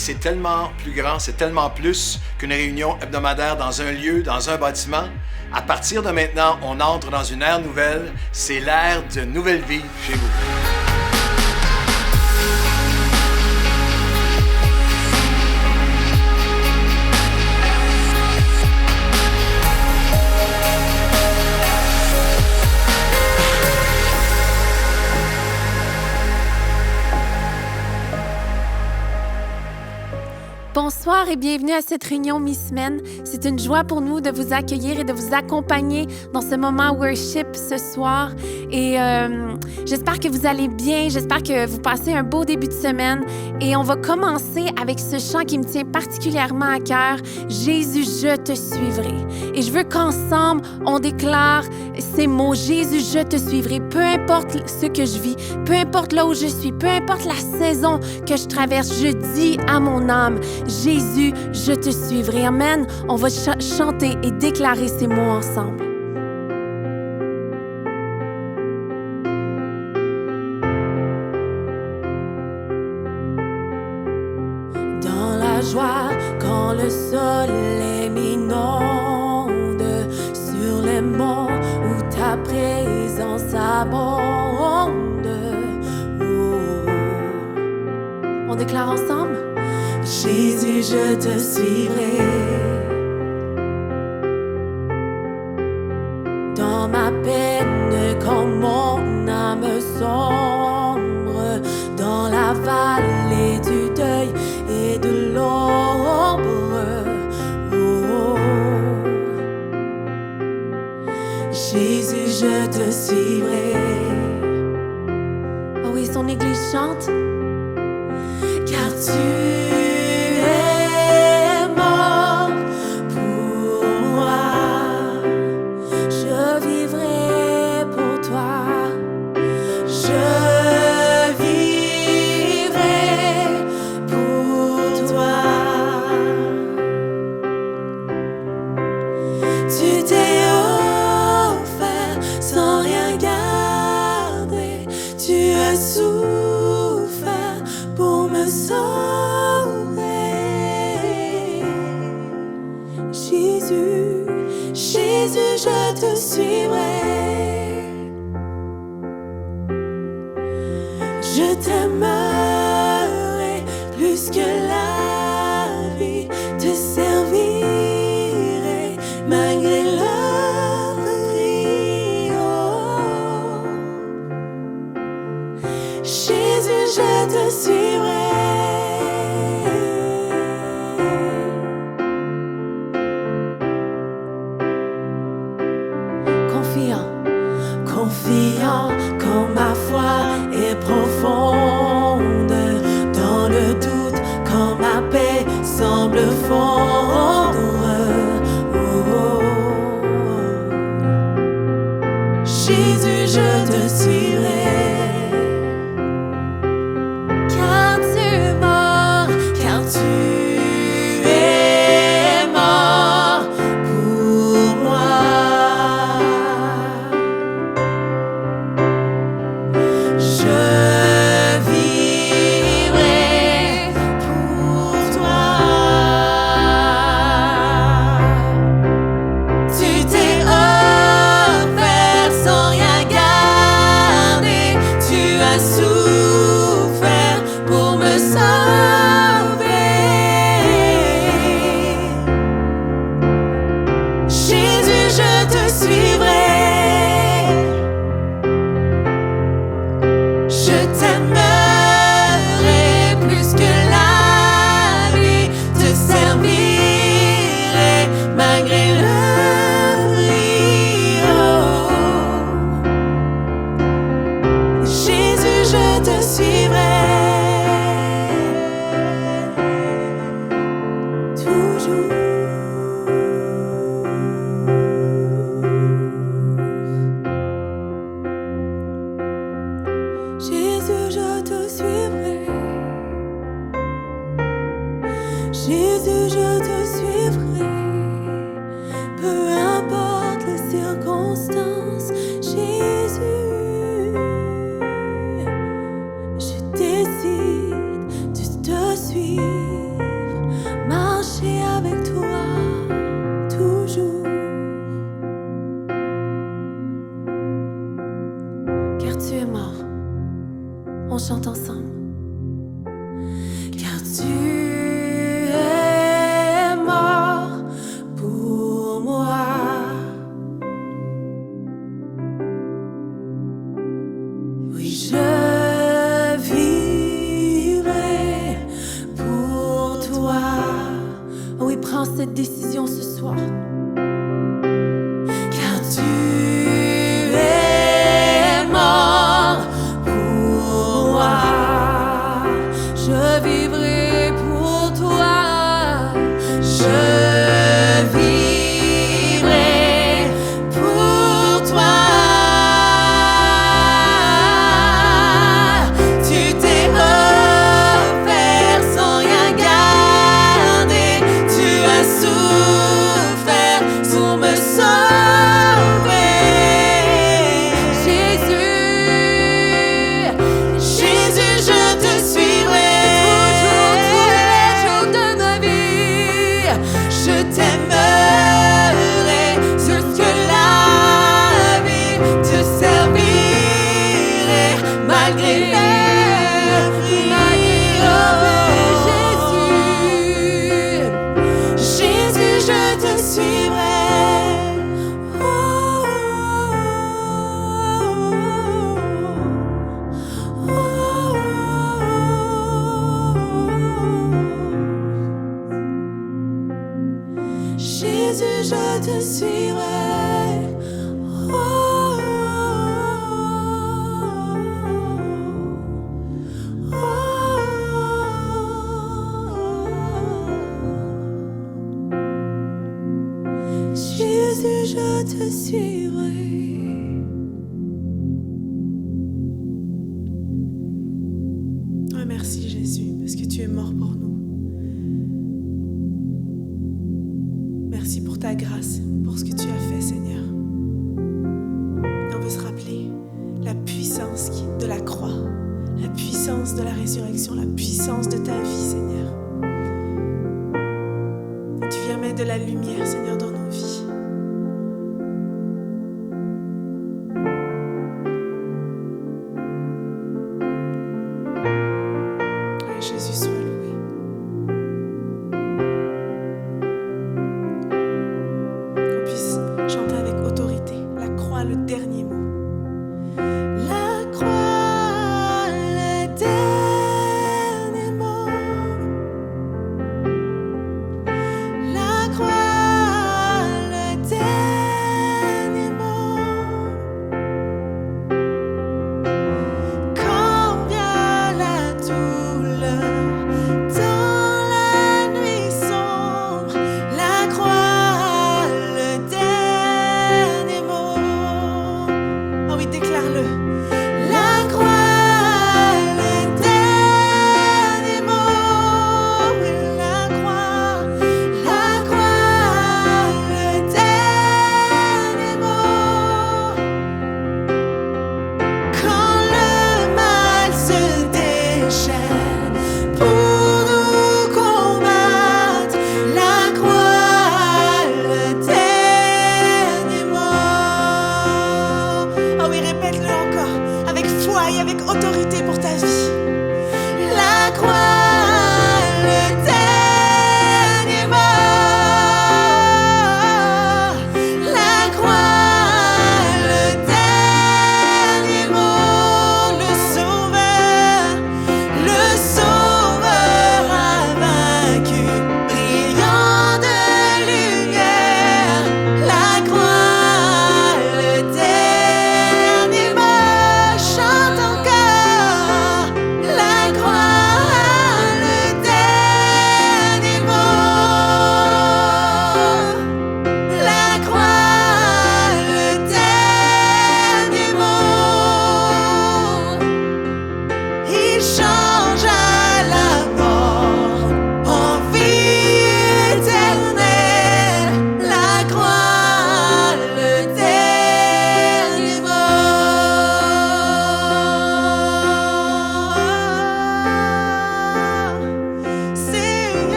c'est tellement plus grand, c'est tellement plus qu'une réunion hebdomadaire dans un lieu, dans un bâtiment. À partir de maintenant, on entre dans une ère nouvelle. C'est l'ère de nouvelle vie chez vous. Bonsoir et bienvenue à cette réunion mi-semaine. C'est une joie pour nous de vous accueillir et de vous accompagner dans ce moment worship ce soir. Et j'espère que vous allez bien, j'espère que vous passez un beau début de semaine. Et on va commencer avec ce chant qui me tient particulièrement à cœur, « Jésus, je te suivrai ». Et je veux qu'ensemble, on déclare ces mots, « Jésus, je te suivrai ». Peu importe ce que je vis, peu importe là où je suis, peu importe la saison que je traverse, je dis à mon âme, Jésus, je te suivrai. Amen. On va chanter et déclarer ces mots ensemble. Dans la joie, quand le soleil m'inonde, sur les monts où ta présence abonde. Oh. On déclare ensemble? Jésus, je te suivrai. Dans ma peine, quand mon âme sombre, dans la vallée du deuil et de l'ombre. Oh. Jésus, je te suivrai. Oh oui, son Église chante. Car tu je te suivrai. Je t'aimerai plus que la vie, te servirai malgré le prix. Oh. Jésus, je te suivrai. Confiant quand ma foi est profonde, dans le doute quand ma paix semble fondre. Oh, oh. Jésus, je te suivrai. Car tu es mort, car tu es mort pour moi. Jésus, je te suivrai, peu importe les circonstances. Jésus, je décide de te suivre. tu es mort. On chante ensemble. Car tu es mort pour moi. Oui, je vivrai pour toi. Oui, prends cette décision ce soir. Car tu es mort pour moi. Je vivrai pour toi. Je vivrai pour toi. Tu t'es offert sans rien garder. Tu as souffert pour me sauver. Jésus, Jésus, je te suivrai toujours, tous les jours de ma vie. Je t'aimerai jusque la vie, te servirai malgré les Jésus, Jésus, je te suivrai. Jésus, je te suivrai. Jésus, je te suivrai. Ah, merci Jésus, parce que tu es mort pour nous. Merci pour ta grâce, pour ce que tu as fait, Seigneur. Et on veut se rappeler la puissance de la croix, la puissance de la résurrection, la puissance de ta vie, Seigneur. Et tu viens mettre de la lumière, Seigneur, dans nos vies. Ah, Jésus, sois loué. Qu'on puisse chanter avec autorité. La croix, le dernier mot. La croix, le dernier mot. La croix, le dernier mot. Quand vient la douleur dans la nuit sombre, la croix, le dernier mot. Ah oui, déclare-le. La croix, le dernier mot. Oui, la croix, le dernier mot. Quand le mal se déchaîne pour nous combattre, la croix, le dernier mot. Ah oui, répète-le encore, avec foi et avec autorité pour ta vie. La croix, le dernier mot. La croix, le dernier mot. Le Sauveur a vaincu, brillant de lumière. La croix, le dernier mot. Chante encore.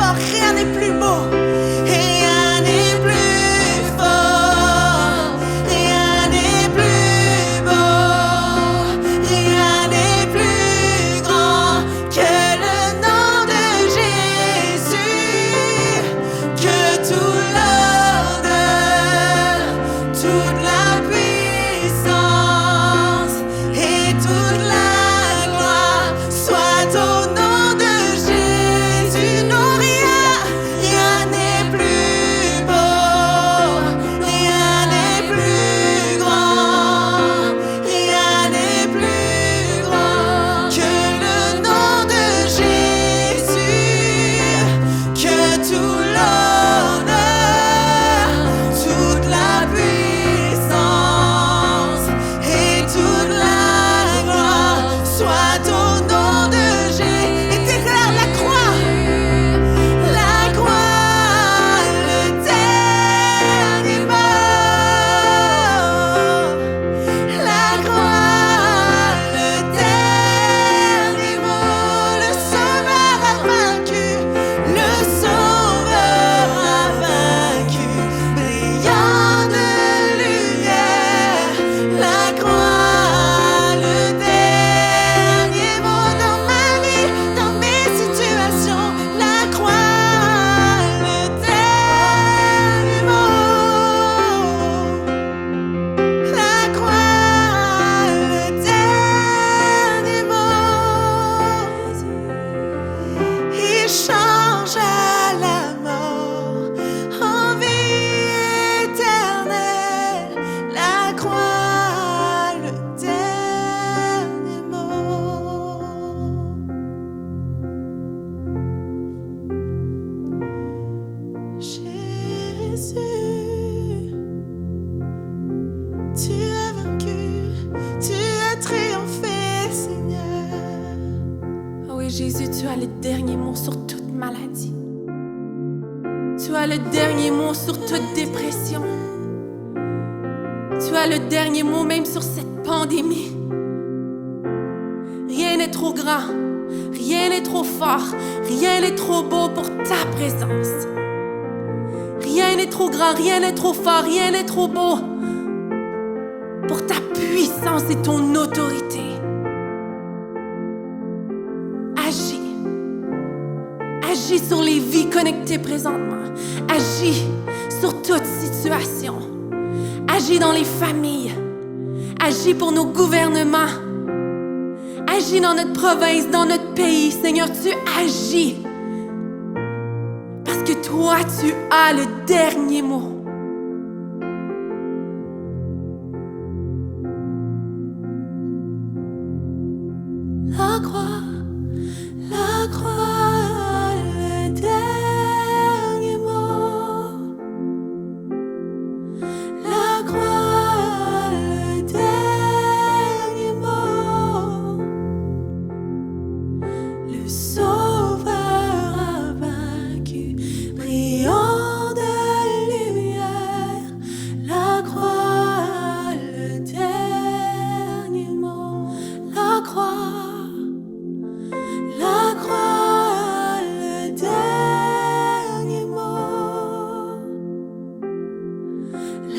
fort, rien n'est plus beau. Rien n'est plus fort, rien n'est plus beau, rien n'est plus grand que le nom de Jésus, que tout l'honneur, toute la puissance et toute la gloire soit au nom de Jésus. Non, rien n'est plus beau, rien n'est plus grand, rien n'est plus grand que le nom de Jésus, que tout l'honneur, toute la puissance et toute la gloire soit au nom de Jésus. Et déclare la croix, le dernier mot. La croix, le dernier mot. Le Sauveur a vaincu, le Sauveur a vaincu, brillant de lumière. La croix, le dernier mot dans ma vie, dans mes situations. La croix, le dernier mot. La croix, le dernier mot. Il change à la mort en vie éternelle. La croix, le dernier mot. Jésus, tu as vaincu, tu as triomphé, Seigneur. Oh oui, Jésus, tu as le dernier mot sur toute maladie. Tu as le dernier mot sur toute dépression. Tu as le dernier mot même sur cette pandémie. Rien n'est trop grand, rien n'est trop fort, rien n'est trop beau pour ta présence. Rien n'est trop grand, rien n'est trop fort, rien n'est trop beau pour ta puissance et ton autorité. Agis. Agis sur les vies connectées présentement. Agis sur toute situation. Agis dans les familles. Agis pour nos gouvernements. Agis dans notre province, dans notre pays. Seigneur, tu agis. Parce que toi, tu as le dernier mot. La croix, le dernier mot. La croix, le dernier mot. Le Sauveur a vaincu, brillant de lumière. La croix, le dernier mot. La croix. La croix, le dernier mot.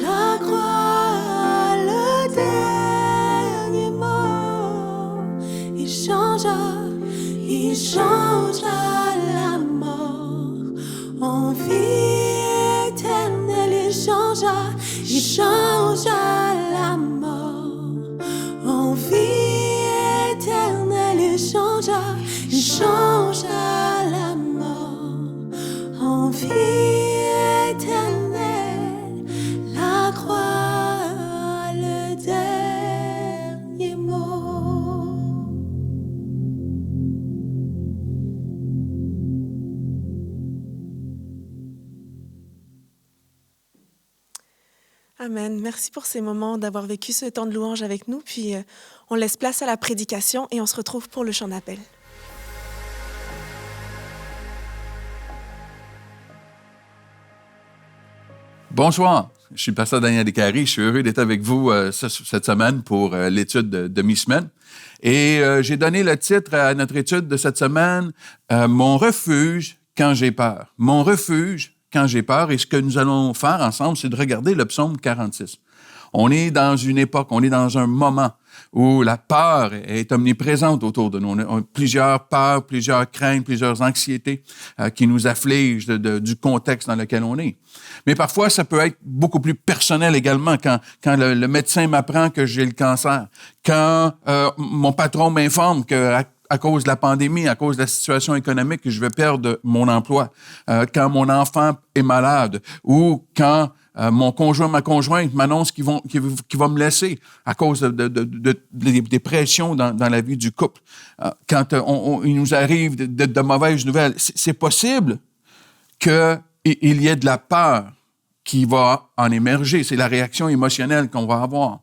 La croix, le dernier mot. Il changea la mort en vie éternelle. Il changea la mort en vie éternelle. Il changea la mort en vie éternelle. La croix, le dernier mot. Amen. Merci pour ces moments, d'avoir vécu ce temps de louange avec nous. Puis on laisse place à la prédication et on se retrouve pour le chant d'appel. Bonsoir, je suis le pasteur Daniel Descaries. Je suis heureux d'être avec vous cette semaine pour l'étude de mi-semaine. Et j'ai donné le titre à notre étude de cette semaine, « Mon refuge quand j'ai peur. Mon refuge quand j'ai peur. Et ce que nous allons faire ensemble, c'est de regarder le psaume 46. On est dans une époque, on est dans un moment où la peur est omniprésente autour de nous. On a plusieurs peurs, plusieurs craintes, plusieurs anxiétés qui nous affligent du contexte dans lequel on est. Mais parfois, ça peut être beaucoup plus personnel également quand le médecin m'apprend que j'ai le cancer, quand mon patron m'informe que à cause de la pandémie, à cause de la situation économique, je vais perdre mon emploi, quand mon enfant est malade ou quand mon conjoint, ma conjointe m'annonce qu'il va me laisser à cause des pressions dans la vie du couple. Quand il nous arrive de mauvaises nouvelles, c'est possible qu'il y ait de la peur qui va en émerger. C'est la réaction émotionnelle qu'on va avoir.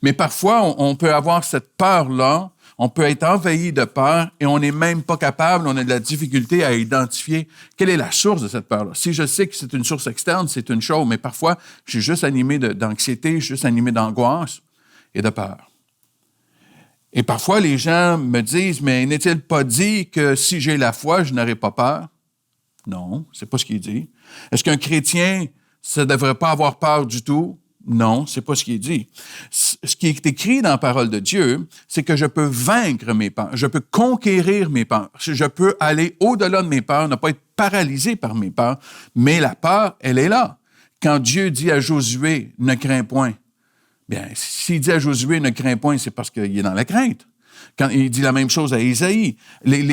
Mais parfois, on peut avoir cette peur-là, on peut être envahi de peur et on n'est même pas capable, on a de la difficulté à identifier quelle est la source de cette peur-là. Si je sais que c'est une source externe, c'est une chose, mais parfois, je suis juste animé d'anxiété, je suis juste animé d'angoisse et de peur. Et parfois, les gens me disent, mais n'est-il pas dit que si j'ai la foi, je n'aurai pas peur? Non, c'est pas ce qu'il dit. Est-ce qu'un chrétien, ça ne devrait pas avoir peur du tout? Non, c'est pas ce qui est dit. Ce qui est écrit dans la parole de Dieu, c'est que je peux vaincre mes peurs, je peux conquérir mes peurs, je peux aller au-delà de mes peurs, ne pas être paralysé par mes peurs, mais la peur, elle est là. Quand Dieu dit à Josué, ne crains point, bien, s'il dit à Josué, ne crains point, c'est parce qu'il est dans la crainte. Quand il dit la même chose à Isaïe.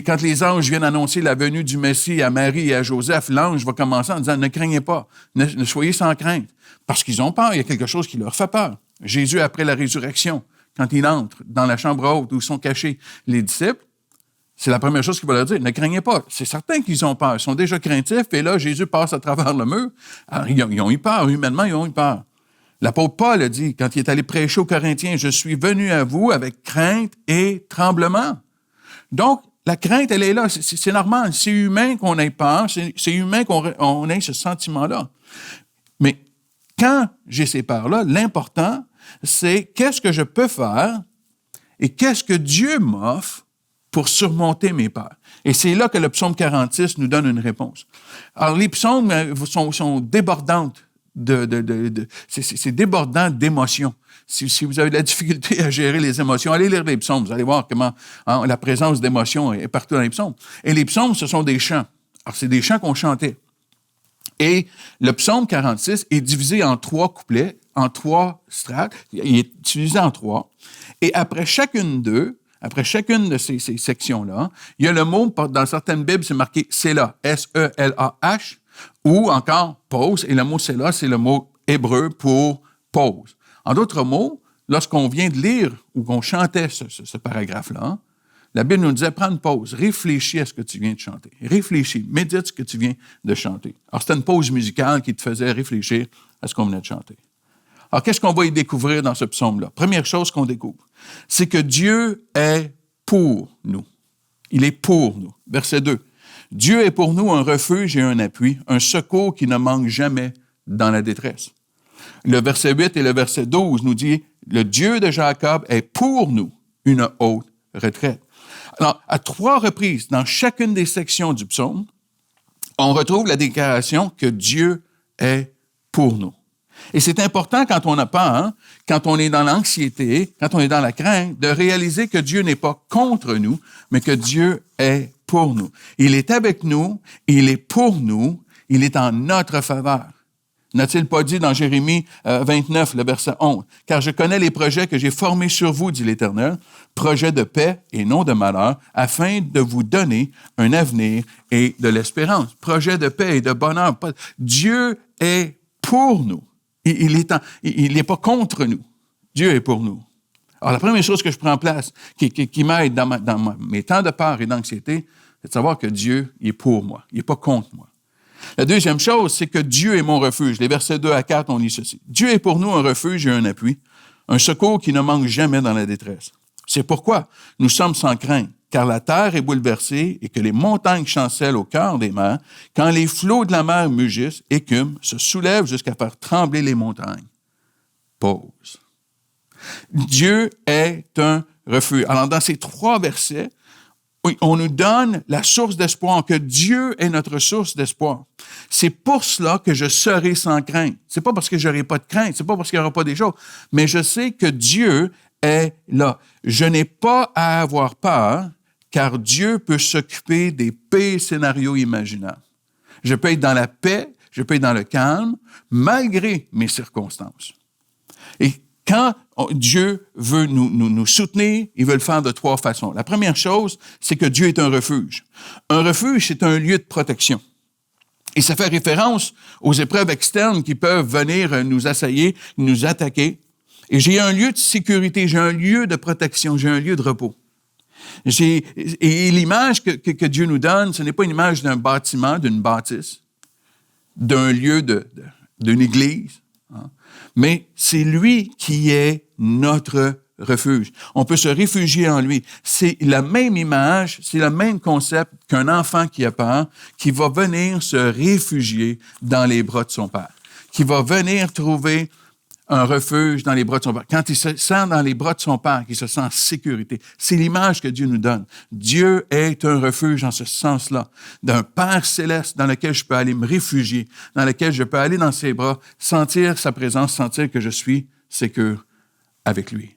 Quand les anges viennent annoncer la venue du Messie à Marie et à Joseph, l'ange va commencer en disant, ne craignez pas, ne soyez sans crainte. Parce qu'ils ont peur, il y a quelque chose qui leur fait peur. Jésus, après la résurrection, quand il entre dans la chambre haute où sont cachés les disciples, c'est la première chose qu'il va leur dire, ne craignez pas. C'est certain qu'ils ont peur, ils sont déjà craintifs, et là, Jésus passe à travers le mur. Alors, ils ont eu peur, humainement, ils ont eu peur. L'apôtre Paul a dit, quand il est allé prêcher aux Corinthiens, « Je suis venu à vous avec crainte et tremblement. » Donc, la crainte, elle est là, c'est normal, c'est humain qu'on ait peur, c'est humain qu'on ait ce sentiment-là. Mais quand j'ai ces peurs-là, l'important, c'est qu'est-ce que je peux faire et qu'est-ce que Dieu m'offre pour surmonter mes peurs. Et c'est là que le psaume 46 nous donne une réponse. Alors, les psaumes sont débordantes. C'est débordant d'émotions. Si vous avez de la difficulté à gérer les émotions, allez lire les psaumes. Vous allez voir comment la présence d'émotions est partout dans les psaumes. Et les psaumes, ce sont des chants. Alors, c'est des chants qu'on chantait. Et le psaume 46 est divisé en 3 couplets, en 3 strates. Il est utilisé en 3. Et après chacune de ces sections-là, il y a le mot, dans certaines Bibles, c'est marqué « Sélah », S-E-L-A-H, ou encore « pause », et le mot « Sélah », c'est le mot hébreu pour « pause ». En d'autres mots, lorsqu'on vient de lire ou qu'on chantait ce paragraphe-là, la Bible nous disait, prends une pause, réfléchis à ce que tu viens de chanter. Réfléchis, médite ce que tu viens de chanter. Alors, c'était une pause musicale qui te faisait réfléchir à ce qu'on venait de chanter. Alors, qu'est-ce qu'on va y découvrir dans ce psaume-là? Première chose qu'on découvre, c'est que Dieu est pour nous. Il est pour nous. Verset 2. Dieu est pour nous un refuge et un appui, un secours qui ne manque jamais dans la détresse. Le verset 8 et le verset 12 nous dit, le Dieu de Jacob est pour nous une haute retraite. Alors, à 3 reprises, dans chacune des sections du psaume, on retrouve la déclaration que Dieu est pour nous. Et c'est important quand on a peur, quand on est dans l'anxiété, quand on est dans la crainte, de réaliser que Dieu n'est pas contre nous, mais que Dieu est pour nous. Il est avec nous, il est pour nous, il est en notre faveur. N'a-t-il pas dit dans Jérémie 29, le verset 11, « Car je connais les projets que j'ai formés sur vous, dit l'Éternel, projets de paix et non de malheur, afin de vous donner un avenir et de l'espérance. » Projets de paix et de bonheur. Dieu est pour nous. Il n'est pas contre nous. Dieu est pour nous. Alors, la première chose que je prends en place, qui m'aide dans mes temps de peur et d'anxiété, c'est de savoir que Dieu il est pour moi. Il n'est pas contre moi. La deuxième chose, c'est que Dieu est mon refuge. Les versets 2 à 4, on lit ceci. Dieu est pour nous un refuge et un appui, un secours qui ne manque jamais dans la détresse. C'est pourquoi nous sommes sans crainte, car la terre est bouleversée et que les montagnes chancellent au cœur des mers, quand les flots de la mer mugissent, écument, se soulèvent jusqu'à faire trembler les montagnes. Pause. Dieu est un refuge. Alors, dans ces 3 versets, Oui, on nous donne la source d'espoir, que Dieu est notre source d'espoir. C'est pour cela que je serai sans crainte. C'est pas parce que j'aurai pas de crainte, c'est pas parce qu'il n'y aura pas des choses, mais je sais que Dieu est là. Je n'ai pas à avoir peur, car Dieu peut s'occuper des pires scénarios imaginables. Je peux être dans la paix, je peux être dans le calme, malgré mes circonstances. Et quand Dieu veut nous soutenir, il veut le faire de 3 façons. La première chose, c'est que Dieu est un refuge. Un refuge, c'est un lieu de protection. Et ça fait référence aux épreuves externes qui peuvent venir nous assailler, nous attaquer. Et j'ai un lieu de sécurité, j'ai un lieu de protection, j'ai un lieu de repos. Et l'image que Dieu nous donne, ce n'est pas une image d'un bâtiment, d'une bâtisse, d'un lieu d'une église, hein, mais c'est lui qui est notre refuge. On peut se réfugier en lui. C'est la même image, c'est le même concept qu'un enfant qui a peur, qui va venir se réfugier dans les bras de son père, qui va venir trouver un refuge dans les bras de son père. Quand il se sent dans les bras de son père, qu'il se sent en sécurité, c'est l'image que Dieu nous donne. Dieu est un refuge en ce sens-là, d'un Père céleste dans lequel je peux aller me réfugier, dans lequel je peux aller dans ses bras, sentir sa présence, sentir que je suis sécure avec lui.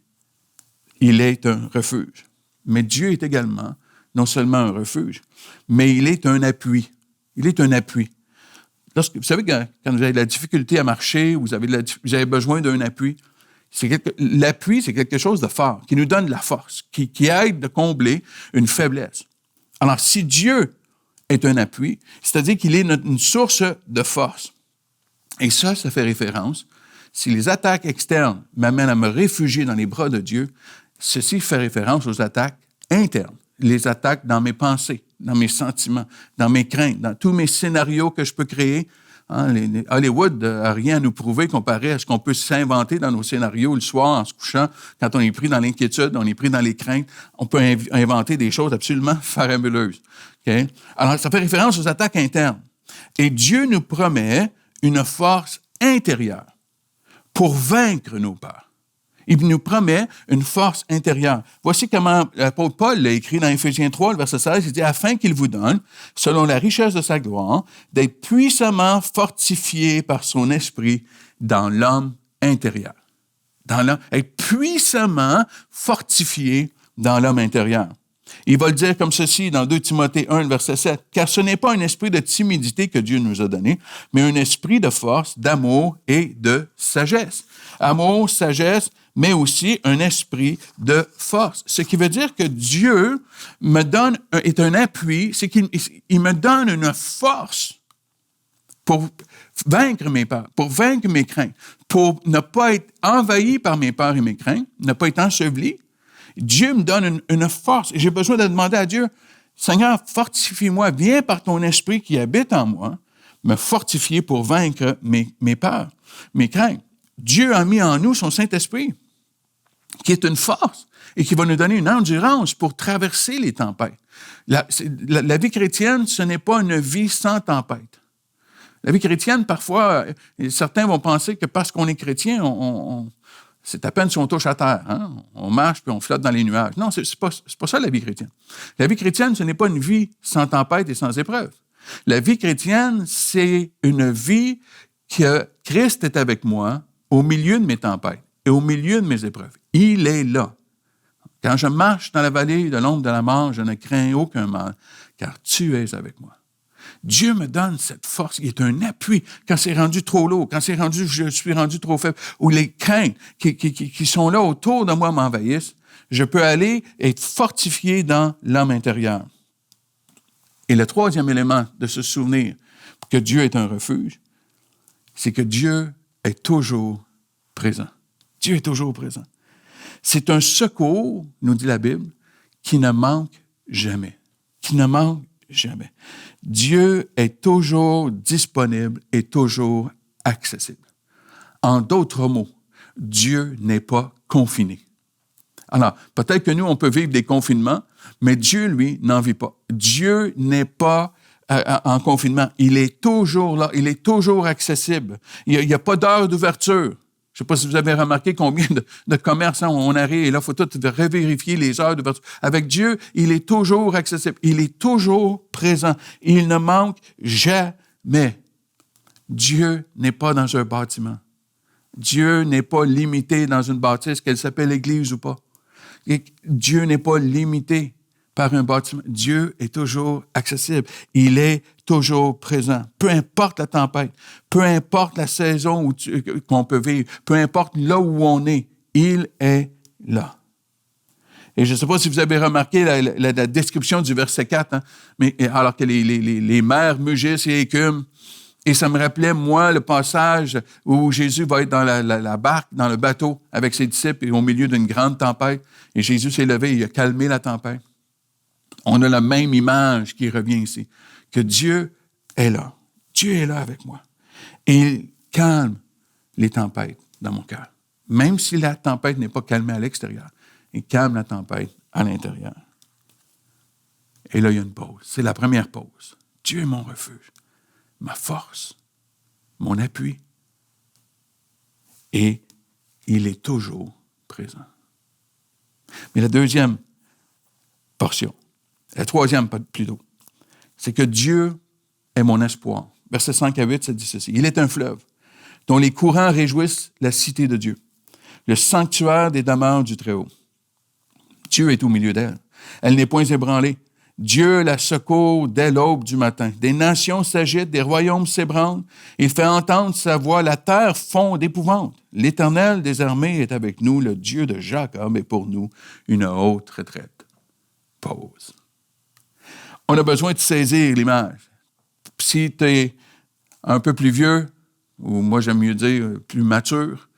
Il est un refuge. Mais Dieu est également non seulement un refuge, mais il est un appui. Il est un appui. Vous savez, quand vous avez de la difficulté à marcher, vous avez besoin d'un appui, l'appui, c'est quelque chose de fort, qui nous donne de la force, qui aide de combler une faiblesse. Alors, si Dieu est un appui, c'est-à-dire qu'il est une source de force. Et ça fait référence. Si les attaques externes m'amènent à me réfugier dans les bras de Dieu, ceci fait référence aux attaques internes, les attaques dans mes pensées, dans mes sentiments, dans mes craintes, dans tous mes scénarios que je peux créer. Hein, Hollywood n'a rien à nous prouver comparé à ce qu'on peut s'inventer dans nos scénarios le soir en se couchant. Quand on est pris dans l'inquiétude, on est pris dans les craintes, on peut inventer des choses absolument faramineuses. Okay? Alors, ça fait référence aux attaques internes. Et Dieu nous promet une force intérieure pour vaincre nos peurs. Il nous promet une force intérieure. Voici comment l'apôtre Paul l'a écrit dans Éphésiens 3, le verset 16. Il dit « Afin qu'il vous donne, selon la richesse de sa gloire, d'être puissamment fortifié par son esprit dans l'homme intérieur. » Être puissamment fortifié dans l'homme intérieur. Il va le dire comme ceci dans 2 Timothée 1, verset 7. « Car ce n'est pas un esprit de timidité que Dieu nous a donné, mais un esprit de force, d'amour et de sagesse. » Amour, sagesse, mais aussi un esprit de force. Ce qui veut dire que Dieu est un appui, c'est qu'il me donne une force pour vaincre mes peurs, pour vaincre mes craintes, pour ne pas être envahi par mes peurs et mes craintes, ne pas être enseveli. Dieu me donne une force. Et j'ai besoin de demander à Dieu, Seigneur, fortifie-moi, viens par ton esprit qui habite en moi, me fortifier pour vaincre mes peurs, mes craintes. Dieu a mis en nous son Saint-Esprit, qui est une force et qui va nous donner une endurance pour traverser les tempêtes. La vie chrétienne, ce n'est pas une vie sans tempête. La vie chrétienne, parfois, certains vont penser que parce qu'on est chrétien, c'est à peine si on touche à terre. Hein? On marche puis on flotte dans les nuages. Non, c'est pas ça la vie chrétienne. La vie chrétienne, ce n'est pas une vie sans tempête et sans épreuve. La vie chrétienne, c'est une vie que Christ est avec moi au milieu de mes tempêtes et au milieu de mes épreuves. Il est là. Quand je marche dans la vallée de l'ombre de la mort, je ne crains aucun mal, car tu es avec moi. Dieu me donne cette force, il est un appui quand c'est rendu trop lourd, quand je suis rendu trop faible, ou les craintes qui sont là autour de moi m'envahissent, je peux aller être fortifié dans l'homme intérieur. Et le troisième élément de se souvenir que Dieu est un refuge, c'est que Dieu est toujours présent. Dieu est toujours présent. C'est un secours, nous dit la Bible, qui ne manque jamais. Qui ne manque jamais. Dieu est toujours disponible et toujours accessible. En d'autres mots, Dieu n'est pas confiné. Alors, peut-être que nous, on peut vivre des confinements, mais Dieu, lui, n'en vit pas. Dieu n'est pas en confinement. Il est toujours là. Il est toujours accessible. Il n'y a pas d'heure d'ouverture. sais pas si vous avez remarqué combien de commerces on arrive et là, il faut tout revérifier les heures d'ouverture. Avec Dieu, il est toujours accessible. Il est toujours présent. Il ne manque jamais. Dieu n'est pas dans un bâtiment. Dieu n'est pas limité dans une bâtisse, qu'elle s'appelle Église ou pas. Et Dieu n'est pas limité par un bâtiment. Dieu est toujours accessible. Il est toujours présent. Peu importe la tempête, peu importe la saison qu'on peut vivre, peu importe là où on est, il est là. Et je ne sais pas si vous avez remarqué la description du verset 4, hein, mais alors que les mers mugissent et écument. Et ça me rappelait, moi, le passage où Jésus va être dans la barque, dans le bateau, avec ses disciples, et au milieu d'une grande tempête. Et Jésus s'est levé et il a calmé la tempête. On a la même image qui revient ici, que Dieu est là. Dieu est là avec moi. Et il calme les tempêtes dans mon cœur. Même si la tempête n'est pas calmée à l'extérieur, il calme la tempête à l'intérieur. Et là, il y a une pause. C'est la première pause. Dieu est mon refuge, ma force, mon appui. Et il est toujours présent. Mais la deuxième portion, la troisième plutôt, c'est que Dieu est mon espoir. Versets 5 à 8, ça dit ceci. Il est un fleuve dont les courants réjouissent la cité de Dieu, le sanctuaire des demeures du Très-Haut. Dieu est au milieu d'elle. Elle n'est point ébranlée. Dieu la secourt dès l'aube du matin. Des nations s'agitent, des royaumes s'ébranlent. Il fait entendre sa voix. La terre fond d'épouvante. L'Éternel des armées est avec nous. Le Dieu de Jacob est pour nous une haute retraite. Pause. On a besoin de saisir l'image. Si tu es un peu plus vieux, ou moi j'aime mieux dire plus mature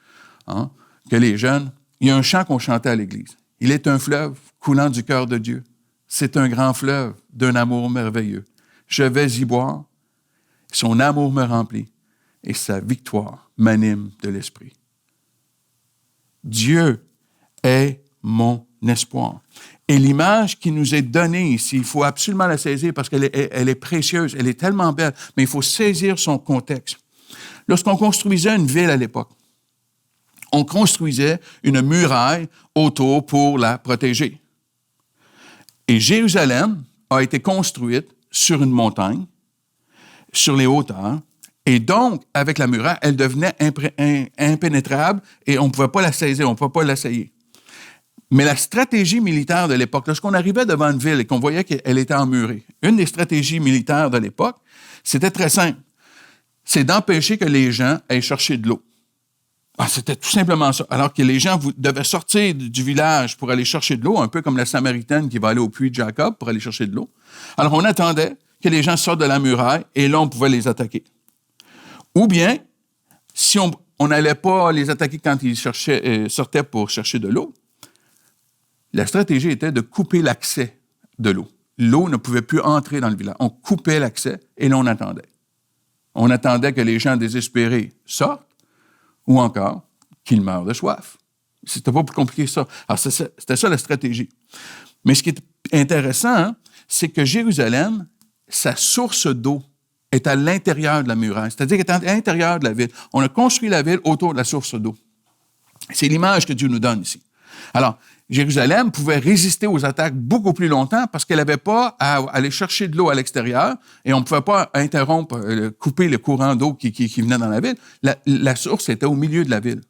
hein, que les jeunes, il y a un chant qu'on chantait à l'église. Il est un fleuve coulant du cœur de Dieu. C'est un grand fleuve d'un amour merveilleux. Je vais y boire. Son amour me remplit et sa victoire m'anime de l'esprit. Dieu est mon espoir. Et l'image qui nous est donnée ici, il faut absolument la saisir parce qu'elle est précieuse, elle est tellement belle, mais il faut saisir son contexte. Lorsqu'on construisait une ville à l'époque, on construisait une muraille autour pour la protéger. Et Jérusalem a été construite sur une montagne, sur les hauteurs, et donc, avec la muraille, elle devenait impénétrable et on ne pouvait pas la saisir, on ne pouvait pas l'assailler. Mais la stratégie militaire de l'époque, lorsqu'on arrivait devant une ville et qu'on voyait qu'elle était emmurée, une des stratégies militaires de l'époque, c'était très simple. C'est d'empêcher que les gens aillent chercher de l'eau. C'était tout simplement ça. Alors que les gens devaient sortir du village pour aller chercher de l'eau, un peu comme la Samaritaine qui va aller au puits de Jacob pour aller chercher de l'eau. Alors, on attendait que les gens sortent de la muraille et là, on pouvait les attaquer. Ou bien, si on n'allait pas les attaquer quand ils sortaient pour chercher de l'eau, la stratégie était de couper l'accès de l'eau. L'eau ne pouvait plus entrer dans le village. On coupait l'accès et là, on attendait. On attendait que les gens désespérés sortent ou encore qu'ils meurent de soif. C'était pas plus compliqué que ça. Alors, c'était ça la stratégie. Mais ce qui est intéressant, hein, c'est que Jérusalem, sa source d'eau est à l'intérieur de la muraille, c'est-à-dire qu'elle est à l'intérieur de la ville. On a construit la ville autour de la source d'eau. C'est l'image que Dieu nous donne ici. Alors, Jérusalem pouvait résister aux attaques beaucoup plus longtemps parce qu'elle n'avait pas à aller chercher de l'eau à l'extérieur et on ne pouvait pas couper le courant d'eau qui venait dans la ville. La source était au milieu de la ville.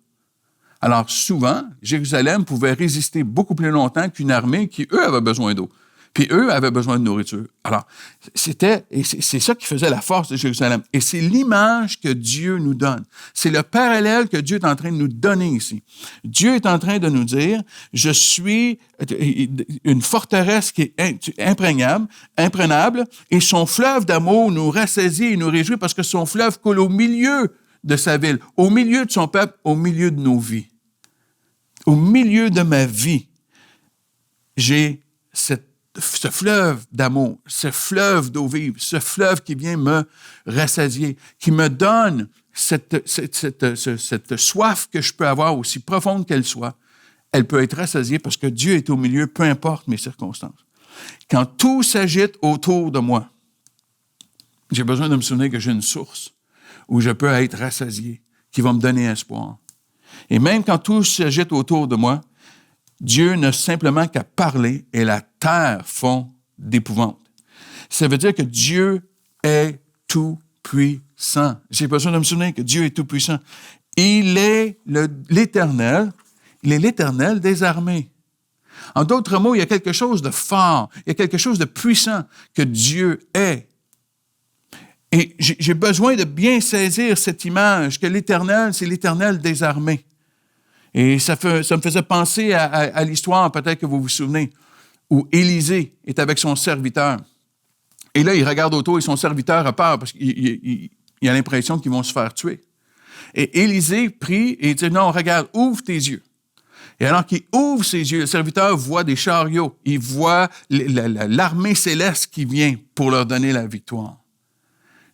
Alors, souvent, Jérusalem pouvait résister beaucoup plus longtemps qu'une armée qui, eux, avait besoin d'eau. Puis eux avaient besoin de nourriture. Alors, c'est ça qui faisait la force de Jérusalem. Et c'est l'image que Dieu nous donne. C'est le parallèle que Dieu est en train de nous donner ici. Dieu est en train de nous dire, je suis une forteresse qui est imprenable, et son fleuve d'amour nous rassaisit et nous réjouit parce que son fleuve coule au milieu de sa ville, au milieu de son peuple, au milieu de nos vies. Au milieu de ma vie, j'ai ce fleuve d'amour, ce fleuve d'eau vive, ce fleuve qui vient me rassasier, qui me donne cette soif que je peux avoir, aussi profonde qu'elle soit, elle peut être rassasiée parce que Dieu est au milieu, peu importe mes circonstances. Quand tout s'agite autour de moi, j'ai besoin de me souvenir que j'ai une source où je peux être rassasié, qui va me donner espoir. Et même quand tout s'agite autour de moi, Dieu n'a simplement qu'à parler et la terre fond d'épouvante. Ça veut dire que Dieu est tout-puissant. J'ai besoin de me souvenir que Dieu est tout-puissant. Il est l'Éternel. Il est l'Éternel des armées. En d'autres mots, il y a quelque chose de fort, il y a quelque chose de puissant que Dieu est. Et j'ai besoin de bien saisir cette image que l'Éternel, c'est l'Éternel des armées. Et ça me faisait penser à l'histoire, peut-être que vous vous souvenez, où Élisée est avec son serviteur. Et là, il regarde autour et son serviteur a peur parce qu'il a l'impression qu'ils vont se faire tuer. Et Élisée prie et il dit, non, regarde, ouvre tes yeux. Et alors qu'il ouvre ses yeux, le serviteur voit des chariots, il voit l'armée céleste qui vient pour leur donner la victoire.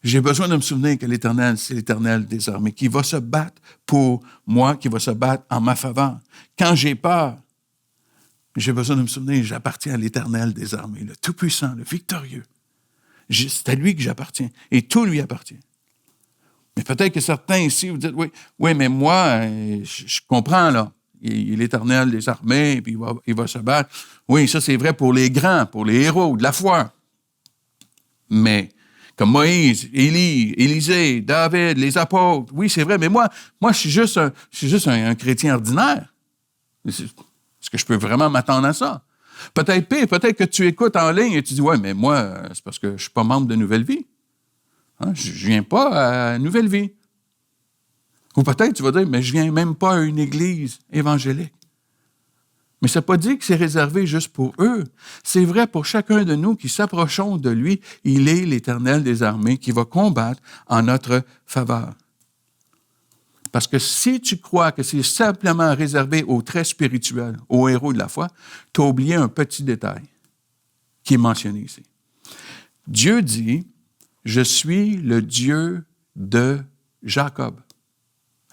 J'ai besoin de me souvenir que l'Éternel, c'est l'Éternel des armées, qui va se battre pour moi, qui va se battre en ma faveur. Quand j'ai peur, j'ai besoin de me souvenir que j'appartiens à l'Éternel des armées, le Tout-Puissant, le Victorieux. C'est à lui que j'appartiens, et tout lui appartient. Mais peut-être que certains ici, vous dites, oui, mais moi, je comprends, là. Il est l'Éternel des armées, puis il va se battre. Oui, ça, c'est vrai pour les grands, pour les héros de la foi. Mais comme Moïse, Élie, Élisée, David, les apôtres, oui, c'est vrai, mais moi, je suis juste un chrétien ordinaire. Est-ce que je peux vraiment m'attendre à ça? Peut-être que tu écoutes en ligne et tu dis, ouais, mais moi, c'est parce que je suis pas membre de Nouvelle Vie. Hein? Je viens pas à Nouvelle Vie. Ou peut-être tu vas dire, mais je viens même pas à une église évangélique. Mais ça n'a pas dit que c'est réservé juste pour eux. C'est vrai pour chacun de nous qui s'approchons de lui. Il est l'Éternel des armées qui va combattre en notre faveur. Parce que si tu crois que c'est simplement réservé aux traits spirituels, aux héros de la foi, tu as oublié un petit détail qui est mentionné ici. Dieu dit, « Je suis le Dieu de Jacob ».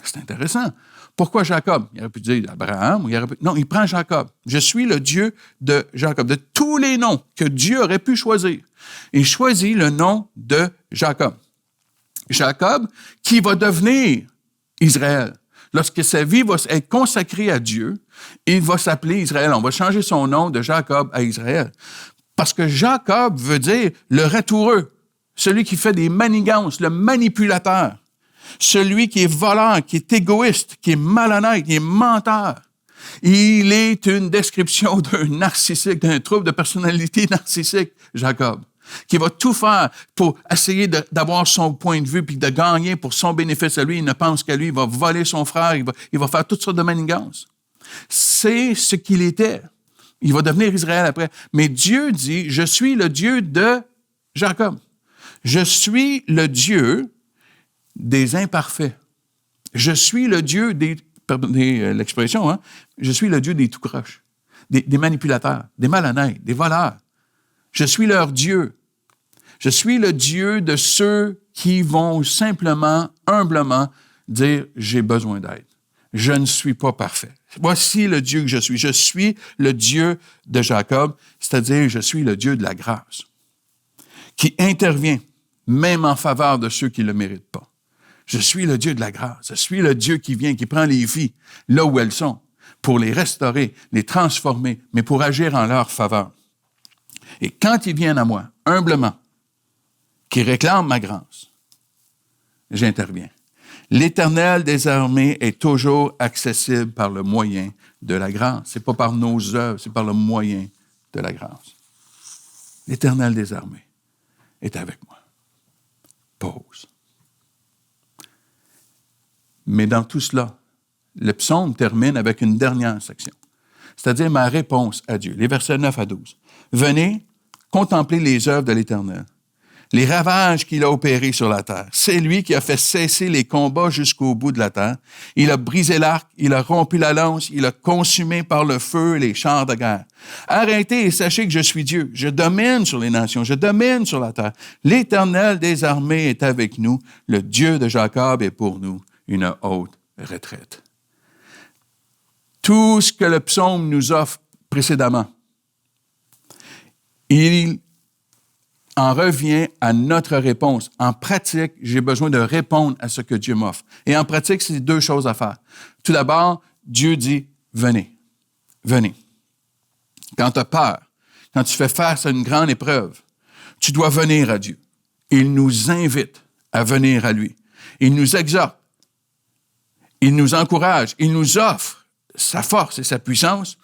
C'est intéressant. Pourquoi Jacob? Il aurait pu dire Abraham. Non, il prend Jacob. Je suis le Dieu de Jacob. De tous les noms que Dieu aurait pu choisir, il choisit le nom de Jacob. Jacob, qui va devenir Israël. Lorsque sa vie va être consacrée à Dieu, il va s'appeler Israël. On va changer son nom de Jacob à Israël. Parce que Jacob veut dire le ratoureux, celui qui fait des manigances, le manipulateur. Celui qui est voleur, qui est égoïste, qui est malhonnête, qui est menteur. Il est une description d'un narcissique, d'un trouble de personnalité narcissique, Jacob, qui va tout faire pour essayer d'avoir son point de vue puis de gagner pour son bénéfice à lui. Il ne pense qu'à lui, il va voler son frère, il va faire toutes sortes de manigances. C'est ce qu'il était. Il va devenir Israël après. Mais Dieu dit, je suis le Dieu de Jacob. Je suis le Dieu des imparfaits. Je suis le Dieu pardonnez l'expression, hein? Je suis le Dieu des tout-croches, des manipulateurs, des malhonnêtes, des voleurs. Je suis leur Dieu. Je suis le Dieu de ceux qui vont simplement, humblement dire « J'ai besoin d'aide. Je ne suis pas parfait. Voici le Dieu que je suis. Je suis le Dieu de Jacob, c'est-à-dire je suis le Dieu de la grâce, qui intervient même en faveur de ceux qui ne le méritent pas. Je suis le Dieu de la grâce. Je suis le Dieu qui vient, qui prend les vies là où elles sont, pour les restaurer, les transformer, mais pour agir en leur faveur. Et quand ils viennent à moi, humblement, qui réclament ma grâce, j'interviens. L'Éternel des armées est toujours accessible par le moyen de la grâce. C'est pas par nos œuvres, c'est par le moyen de la grâce. L'Éternel des armées est avec moi. Pause. Mais dans tout cela, le psaume termine avec une dernière section, c'est-à-dire ma réponse à Dieu, les versets 9 à 12. « Venez, contempler les œuvres de l'Éternel, les ravages qu'il a opérés sur la terre. C'est lui qui a fait cesser les combats jusqu'au bout de la terre. Il a brisé l'arc, il a rompu la lance, il a consumé par le feu les chars de guerre. Arrêtez et sachez que je suis Dieu. Je domine sur les nations, je domine sur la terre. L'Éternel des armées est avec nous. Le Dieu de Jacob est pour nous une haute retraite. » Tout ce que le psaume nous offre précédemment, il en revient à notre réponse. En pratique, j'ai besoin de répondre à ce que Dieu m'offre. Et en pratique, c'est deux choses à faire. Tout d'abord, Dieu dit, venez, venez. Quand tu as peur, quand tu fais face à une grande épreuve, tu dois venir à Dieu. Il nous invite à venir à lui. Il nous exhorte. Il nous encourage. Il nous offre sa force et sa puissance,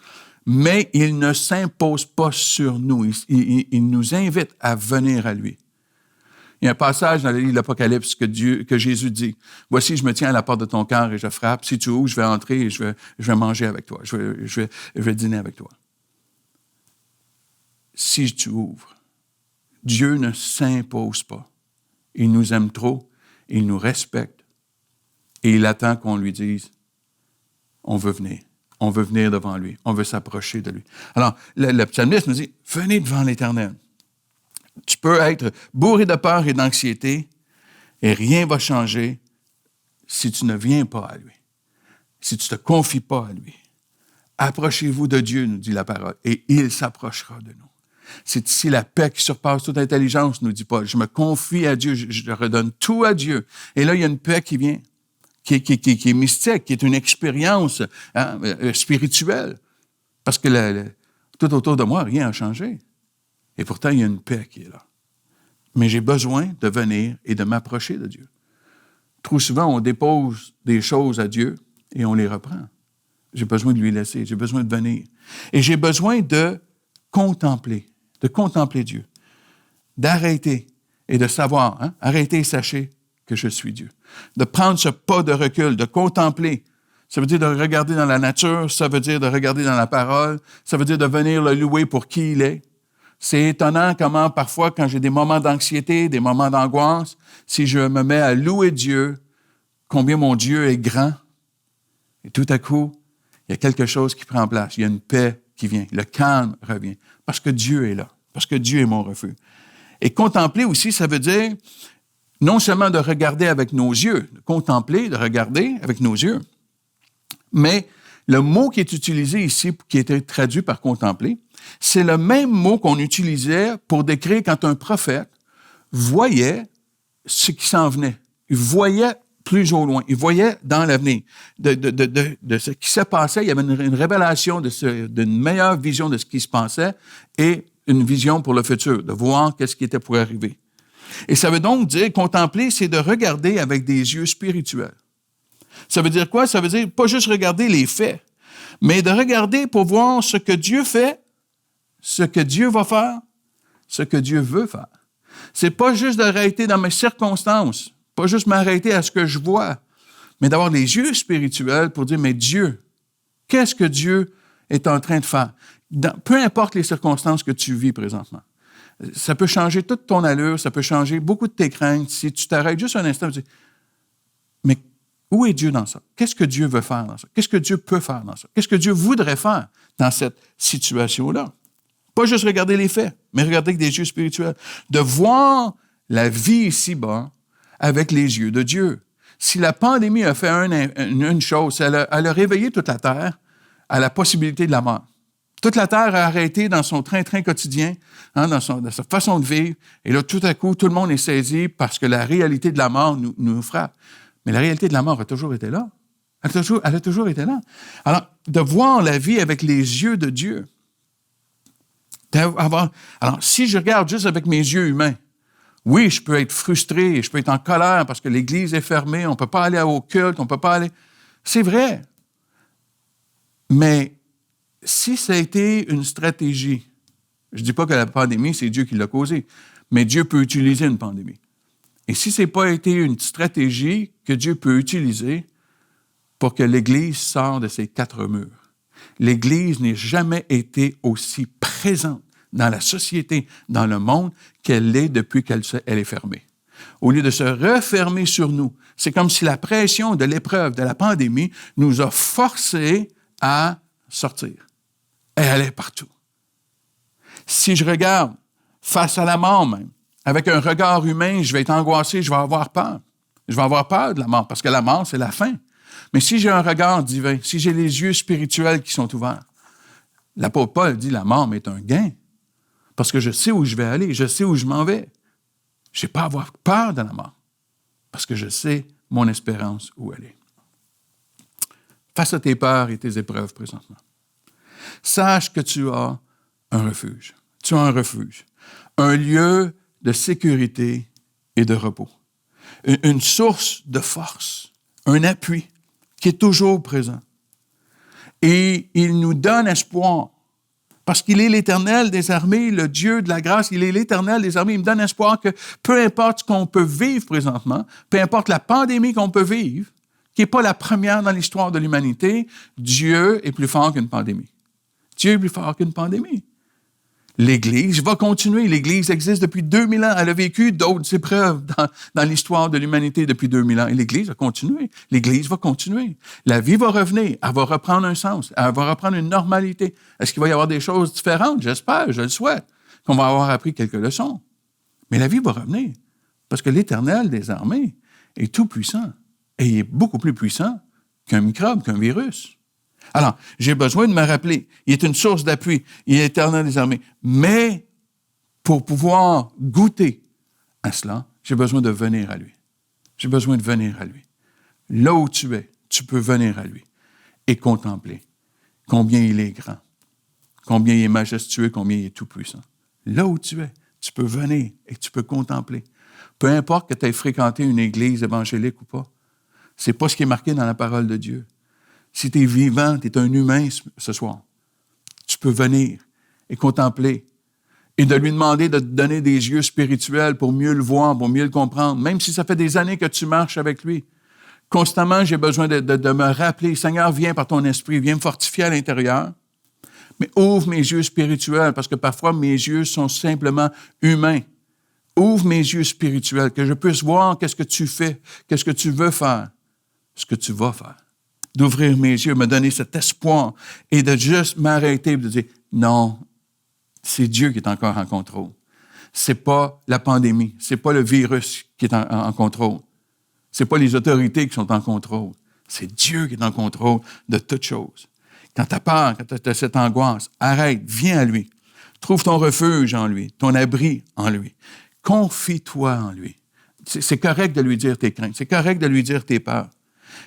mais il ne s'impose pas sur nous. Il nous invite à venir à lui. Il y a un passage dans le livre de l'Apocalypse que Jésus dit, « Voici, je me tiens à la porte de ton cœur et je frappe. Si tu ouvres, je vais entrer et je vais manger avec toi. Je vais dîner avec toi. » Si tu ouvres, Dieu ne s'impose pas. Il nous aime trop, il nous respecte et il attend qu'on lui dise, on veut venir devant lui, on veut s'approcher de lui. Alors, le psalmiste nous dit, venez devant l'Éternel. Tu peux être bourré de peur et d'anxiété et rien ne va changer si tu ne viens pas à lui, si tu ne te confies pas à lui. Approchez-vous de Dieu, nous dit la parole, et il s'approchera de nous. C'est ici la paix qui surpasse toute intelligence, nous dit Paul. Je me confie à Dieu, je redonne tout à Dieu. Et là, il y a une paix qui vient, qui est mystique, qui est une expérience spirituelle. Parce que tout autour de moi, rien n'a changé. Et pourtant, il y a une paix qui est là. Mais j'ai besoin de venir et de m'approcher de Dieu. Trop souvent, on dépose des choses à Dieu et on les reprend. J'ai besoin de lui laisser, j'ai besoin de venir. Et j'ai besoin de contempler Dieu, d'arrêter et de savoir, arrêter et sachez que je suis Dieu. De prendre ce pas de recul, de contempler. Ça veut dire de regarder dans la nature, ça veut dire de regarder dans la parole, ça veut dire de venir le louer pour qui il est. C'est étonnant comment parfois, quand j'ai des moments d'anxiété, des moments d'angoisse, si je me mets à louer Dieu, combien mon Dieu est grand, et tout à coup, il y a quelque chose qui prend place, il y a une paix qui vient, le calme revient, parce que Dieu est là, parce que Dieu est mon refuge. Et contempler aussi, ça veut dire non seulement de regarder avec nos yeux, de contempler, de regarder avec nos yeux, mais le mot qui est utilisé ici, qui a été traduit par contempler, c'est le même mot qu'on utilisait pour décrire quand un prophète voyait ce qui s'en venait. Il voyait plus au loin. Il voyait dans l'avenir. De ce qui se passait, il y avait une révélation d'une meilleure vision de ce qui se passait et une vision pour le futur, de voir qu'est-ce qui était pour arriver. Et ça veut donc dire, contempler, c'est de regarder avec des yeux spirituels. Ça veut dire quoi? Ça veut dire pas juste regarder les faits, mais de regarder pour voir ce que Dieu fait, ce que Dieu va faire, ce que Dieu veut faire. C'est pas juste d'arrêter dans mes circonstances, pas juste m'arrêter à ce que je vois, mais d'avoir les yeux spirituels pour dire, mais Dieu, qu'est-ce que Dieu est en train de faire? Peu importe les circonstances que tu vis présentement. Ça peut changer toute ton allure, ça peut changer beaucoup de tes craintes. Si tu t'arrêtes juste un instant et tu dis, mais où est Dieu dans ça? Qu'est-ce que Dieu veut faire dans ça? Qu'est-ce que Dieu peut faire dans ça? Qu'est-ce que Dieu voudrait faire dans cette situation-là? Pas juste regarder les faits, mais regarder avec des yeux spirituels. De voir la vie ici-bas avec les yeux de Dieu. Si la pandémie a fait une chose, elle a réveillé toute la Terre à la possibilité de la mort. Toute la Terre a arrêté dans son train-train quotidien, dans sa façon de vivre. Et là, tout à coup, tout le monde est saisi parce que la réalité de la mort nous frappe. Mais la réalité de la mort a toujours été là. Elle a toujours été là. Alors, de voir la vie avec les yeux de Dieu. Alors, si je regarde juste avec mes yeux humains, oui, je peux être frustré, je peux être en colère parce que l'Église est fermée, on ne peut pas aller au culte, on ne peut pas aller... C'est vrai. Mais si ça a été une stratégie, je ne dis pas que la pandémie, c'est Dieu qui l'a causée, mais Dieu peut utiliser une pandémie. Et si ce n'est pas été une stratégie que Dieu peut utiliser pour que l'Église sorte de ses quatre murs, l'Église n'a jamais été aussi présente dans la société, dans le monde, qu'elle l'est depuis qu'elle est fermée. Au lieu de se refermer sur nous, c'est comme si la pression de l'épreuve, de la pandémie, nous a forcés à sortir. Et elle est partout. Si je regarde face à la mort même, avec un regard humain, je vais être angoissé, je vais avoir peur. Je vais avoir peur de la mort, parce que la mort, c'est la fin. Mais si j'ai un regard divin, si j'ai les yeux spirituels qui sont ouverts, l'apôtre Paul dit, la mort m'est un gain, parce que je sais où je vais aller, je sais où je m'en vais. Je n'ai pas à avoir peur de la mort, parce que je sais mon espérance où elle est. face à tes peurs et tes épreuves présentement. Sache que tu as un refuge. Tu as un refuge. Un lieu de sécurité et de repos. Une source de force. Un appui qui est toujours présent. Et il nous donne espoir. Parce qu'il est l'Éternel des armées, le Dieu de la grâce, il est l'Éternel des armées. Il me donne espoir que peu importe ce qu'on peut vivre présentement, peu importe la pandémie qu'on peut vivre, qui n'est pas la première dans l'histoire de l'humanité, Dieu est plus fort qu'une pandémie. Dieu est plus fort qu'une pandémie. L'Église va continuer. L'Église existe depuis 2000 ans. Elle a vécu d'autres épreuves dans l'histoire de l'humanité depuis 2000 ans. Et l'Église va continuer. L'Église va continuer. La vie va revenir. Elle va reprendre un sens. Elle va reprendre une normalité. Est-ce qu'il va y avoir des choses différentes? J'espère, je le souhaite, qu'on va avoir appris quelques leçons. Mais la vie va revenir. Parce que l'Éternel des armées est tout puissant. Et il est beaucoup plus puissant qu'un microbe, qu'un virus. Alors, j'ai besoin de me rappeler, il est une source d'appui, il est l'Éternel des armées. Mais pour pouvoir goûter à cela, j'ai besoin de venir à lui. J'ai besoin de venir à lui. Là où tu es, tu peux venir à lui et contempler combien il est grand, combien il est majestueux, combien il est tout-puissant. Là où tu es, tu peux venir et tu peux contempler. Peu importe que tu aies fréquenté une église évangélique ou pas, c'est pas ce qui est marqué dans la parole de Dieu. Si tu es vivant, tu es un humain ce soir, tu peux venir et contempler et de lui demander de te donner des yeux spirituels pour mieux le voir, pour mieux le comprendre, même si ça fait des années que tu marches avec lui. Constamment, j'ai besoin de me rappeler, Seigneur, viens par ton esprit, viens me fortifier à l'intérieur, mais ouvre mes yeux spirituels, parce que parfois mes yeux sont simplement humains. Ouvre mes yeux spirituels, que je puisse voir qu'est-ce que tu fais, qu'est-ce que tu veux faire, ce que tu vas faire. D'ouvrir mes yeux, me donner cet espoir et de juste m'arrêter et de dire, non, c'est Dieu qui est encore en contrôle. C'est pas la pandémie, c'est pas le virus qui est en contrôle. C'est pas les autorités qui sont en contrôle. C'est Dieu qui est en contrôle de toutes choses. Quand tu as peur, quand tu as cette angoisse, arrête, viens à lui. Trouve ton refuge en lui, ton abri en lui. Confie-toi en lui. C'est correct de lui dire tes craintes, c'est correct de lui dire tes peurs.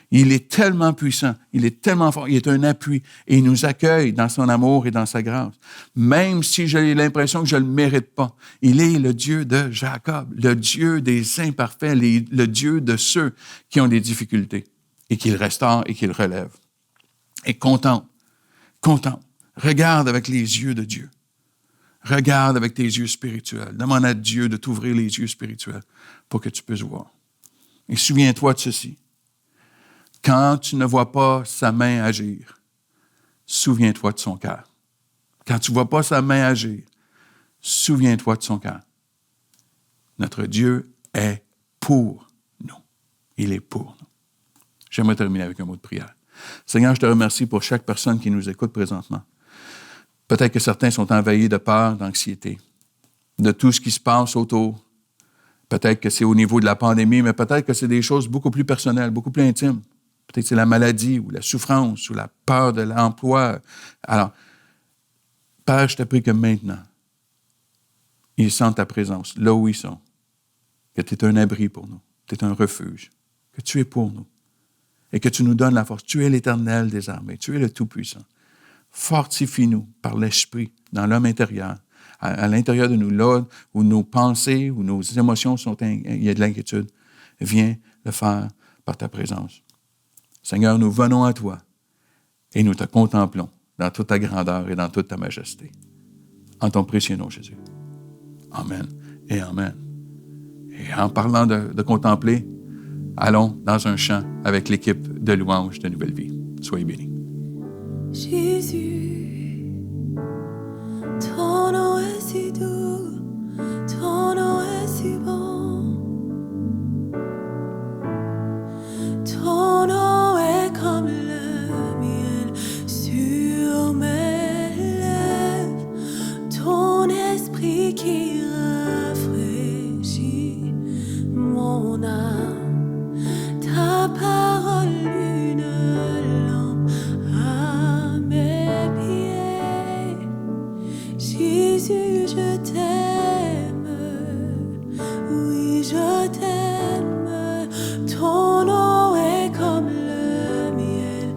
Il est tellement puissant, il est tellement fort, il est un appui et il nous accueille dans son amour et dans sa grâce. Même si j'ai l'impression que je ne le mérite pas, il est le Dieu de Jacob, le Dieu des imparfaits, le Dieu de ceux qui ont des difficultés et qu'il restaure et qu'il relève. Et contemple, regarde avec les yeux de Dieu. Regarde avec tes yeux spirituels. Demande à Dieu de t'ouvrir les yeux spirituels pour que tu puisses voir. Et souviens-toi de ceci. Quand tu ne vois pas sa main agir, souviens-toi de son cœur. Quand tu ne vois pas sa main agir, souviens-toi de son cœur. Notre Dieu est pour nous. Il est pour nous. J'aimerais terminer avec un mot de prière. Seigneur, je te remercie pour chaque personne qui nous écoute présentement. Peut-être que certains sont envahis de peur, d'anxiété, de tout ce qui se passe autour. Peut-être que c'est au niveau de la pandémie, mais peut-être que c'est des choses beaucoup plus personnelles, beaucoup plus intimes. Peut-être que c'est la maladie ou la souffrance ou la peur de l'emploi. Alors, Père, je te prie que maintenant, ils sentent ta présence là où ils sont, que tu es un abri pour nous, tu es un refuge, que tu es pour nous et que tu nous donnes la force. Tu es l'Éternel des armées, tu es le Tout-Puissant. Fortifie-nous par l'Esprit dans l'homme intérieur, à l'intérieur de nous, là où nos pensées, où nos émotions sont, il y a de l'inquiétude. Viens le faire par ta présence. Seigneur, nous venons à toi et nous te contemplons dans toute ta grandeur et dans toute ta majesté. En ton précieux nom, Jésus. Amen et Amen. Et en parlant de contempler, allons dans un chant avec l'équipe de louanges de Nouvelle Vie. Soyez bénis. Jésus, ton nom est si doux, ton nom est si bon. Ton nom est comme le miel sur mes lèvres, ton esprit qui rafraîchit mon âme, ta parole une lampe à mes pieds. Jésus, je t'aime, oui, je t'aime, ton nom est comme le miel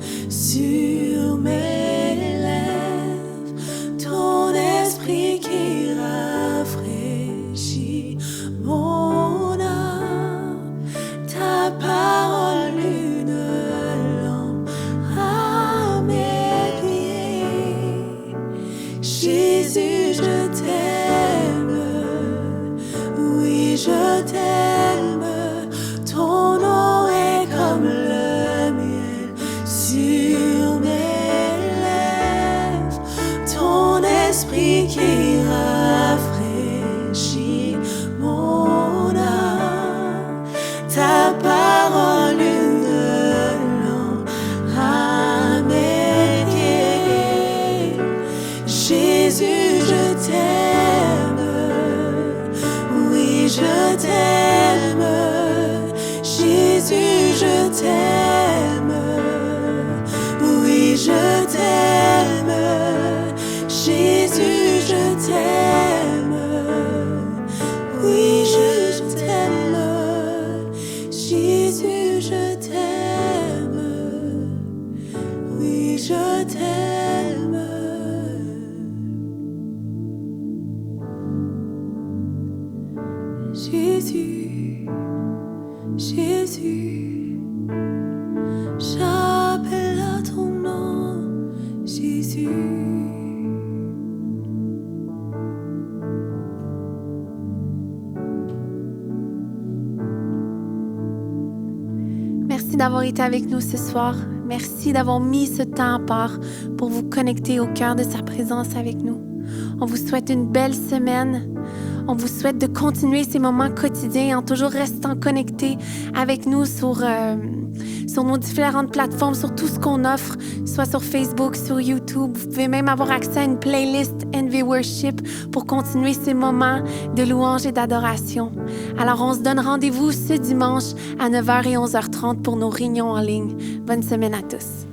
ta parole une lampe à mes pieds. Jésus, je t'aime, oui, je t'aime. Jésus, je t'aime, oui, je t'aime. Jésus, je t'aime, oui, je t'aime. Jésus, je t'aime, oui, je t'aime. Jésus, Jésus, j'appelle à ton nom, Jésus. Merci d'avoir été avec nous ce soir. Merci d'avoir mis ce temps à part pour vous connecter au cœur de sa présence avec nous. On vous souhaite une belle semaine. On vous souhaite de continuer ces moments quotidiens en toujours restant connectés avec nous sur nos différentes plateformes, sur tout ce qu'on offre, soit sur Facebook, sur YouTube. Vous pouvez même avoir accès à une playlist NV Worship pour continuer ces moments de louange et d'adoration. Alors, on se donne rendez-vous ce dimanche à 9h et 11h30 pour nos réunions en ligne. Bonne semaine à tous.